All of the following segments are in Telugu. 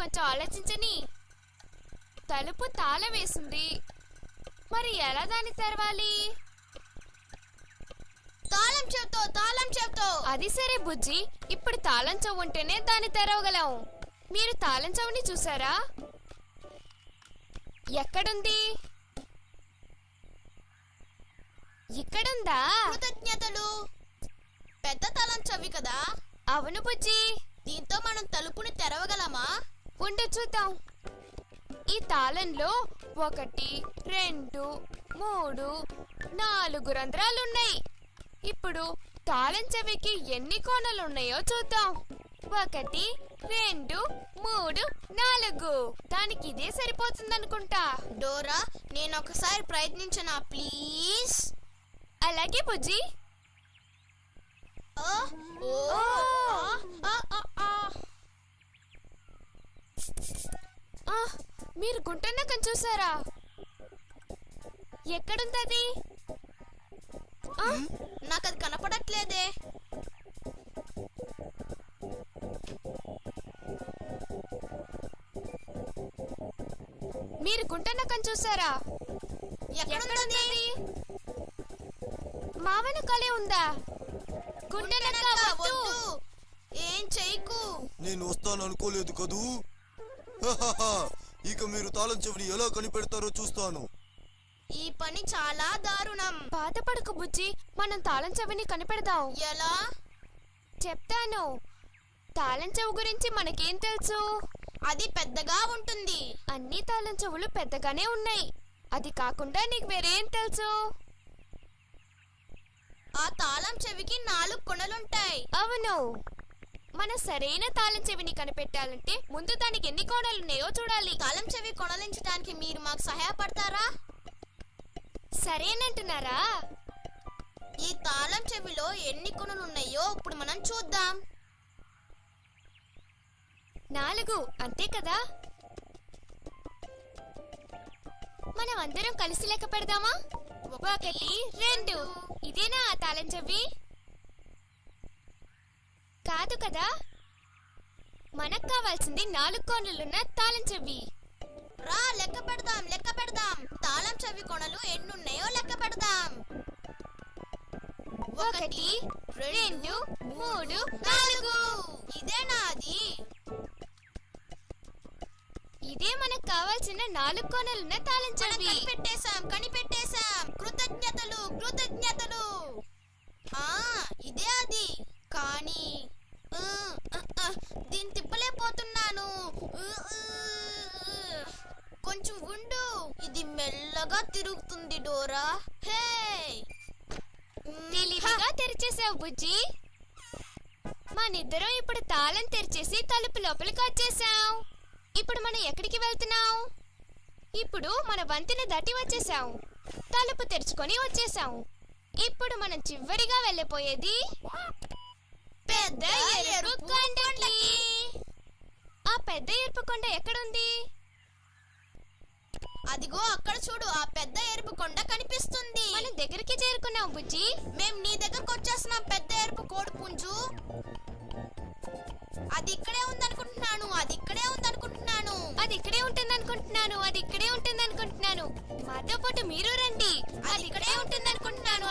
కొంచెం ఆలోచించని. తలుపు తాళం వేసింది, మరి ఎలా దాన్ని తెరవాలి? తాళం చెవితో. అది సరే బుజ్జి, ఇప్పుడు తాళం చెవు ఉంటేనే దాన్ని తెరవగలం. మీరు తాళం చెవుని చూసారా? ఎక్కడుంది? ఇక్కడుందా? కృతజ్ఞతలు. పెద్ద తాళం చెవి కదా? అవును బుజ్జి. దీంతో మనం తలుపుని తెరవగలమా? ఉండు చూద్దాం. ఈ తాళంలో 1, 2, 3, 4 రంధ్రాలున్నాయి. ఇప్పుడు తాళం చెవికి ఎన్ని కోణలున్నాయో చూద్దాం. 1, 2, 3, 4. దానికి ఇదే సరిపోతుందనుకుంటా. డోరా, నేను ఒకసారి ప్రయత్నించనా ప్లీజ్? అలాగే బుజ్జి. మీరు గుంటనకం చూసారా? ఎక్కడుందది? నాకు అది కనపడట్లేదే. మీరు గుంటనకం చూసారా? ఎక్కడుంది? మా వెనకాలే ఉందా? గుంటనక్క వద్దు. ఏం చెయ్యకు. నేను వస్తాను అనుకోలేదు కదూ. ఇక మీరు తాళం చెవిని ఎలా కనిపెడతారో చూస్తాను. ఈ పని చాలా దారుణం. బాధపడకు బుజ్జి, మనం తాళం చెవిని కనిపెడదాం. ఎలా? చెప్తాను. తాళం చెవు గురించి మనకేం తెలుసు? అది పెద్దగా ఉంటుంది. అన్ని తాళం చెవులు పెద్దగానే ఉన్నాయి. అది కాకుండా నీకు వేరేం తెలుసు? ఆ తాళం చెవికి 4 కొనలుంటాయి. అవును. మన సరైన తాళం చెవిని కనిపెట్టాలంటే ముందు దానికి ఎన్ని కోణలున్నాయో చూడాలి. తాళం చెవి కొనలించడానికి మీరు మాకు సహాయపడతారా? సరేనంటున్నారా? ఈ తాళం చెవిలో ఎన్ని కొనలున్నాయో ఇప్పుడు మనం చూద్దాం. 4, అంతే కదా? మనం అందరం కలిసి లెక్క పెడదామా? 1, 2. ఇదేనా ఆ తాళం చెవి? కాదు కదా. మనకు కావాల్సింది 4 కోణలున్న తాళం చెవి. రా లెక్క పెడదాం. తాళం చెవి కొనలు ఎన్నున్నాయో లెక్క పెడదాం. 1, 2, 3, 4. ఇదేనా అది? ఇదే మనకు కావాల్సిన 4 కోణలున్న తాళం చెవి. కనిపెట్టేశాం. కృతజ్ఞతలు. ఇదే అది. కానీ దీన్ని తిప్పలేకపోతున్నాను. కొంచెం ఉండు. ఇది మెల్లగా తిరుగుతుంది డోరా. హే, తెలివిగా తెరిచేసావు బుజ్జి. మనిద్దరం ఇప్పుడు తాళం తెరిచేసి తలుపు లోపలికి వచ్చేసాం. ఇప్పుడు మనం ఎక్కడికి వెళ్తున్నాం? ఇప్పుడు మన వంతెన దాటి వచ్చేసాం. తలుపు తెరుచుకొని వచ్చేసాం. ఇప్పుడు మనం చివరిగా వెళ్ళిపోయేది పెద్ద ఎరుపు కొండకి. ఆ పెద్ద ఎరుపు కొండ ఎక్కడుంది? అదిగో అక్కడ చూడు. ఆ పెద్ద ఎరుపు కొండ కనిపిస్తుంది. మనం దగ్గరికి చేరుకున్నాం బుజ్జి. మేం నీ దగ్గరకు వచ్చేస్తున్నాం. పెద్ద ఎరుపు కోడి పుంజు. అది ఇక్కడే ఉందనుకుంటున్నాను. అది ఇక్కడే ఉంటుందనుకుంటున్నాను. మాతో పాటు మీరు రండి. అది ఇక్కడే ఉంటుందనుకుంటున్నాను.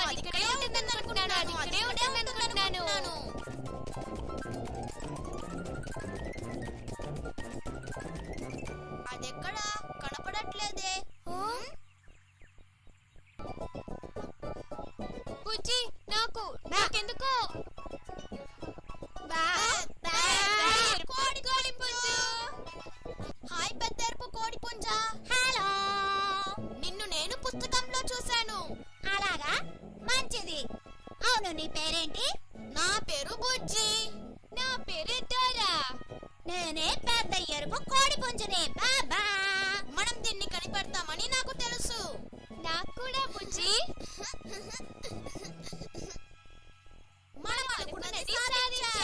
అదెక్కడా కనపడట్లేదే. బుజ్జి, నాకెందుకో హాయ్ పెద్ద ఎరుపు కోడి పుంజా. హలో. నిన్ను నేను పుస్తకంలో చూశాను. అలాగా, మంచిది. అవును, నీ పేరేంటి? నా పేరు బుజ్జి. నా పేరు డోరా. నేనే పెద్ద ఎరుపు కోడి పుంజుని. బాబా. మనం దీన్ని కనిపెడతామని నాకు తెలుసు. నాకు కూడా బుజ్జి. మనం అనుకున్నది సాధించాం.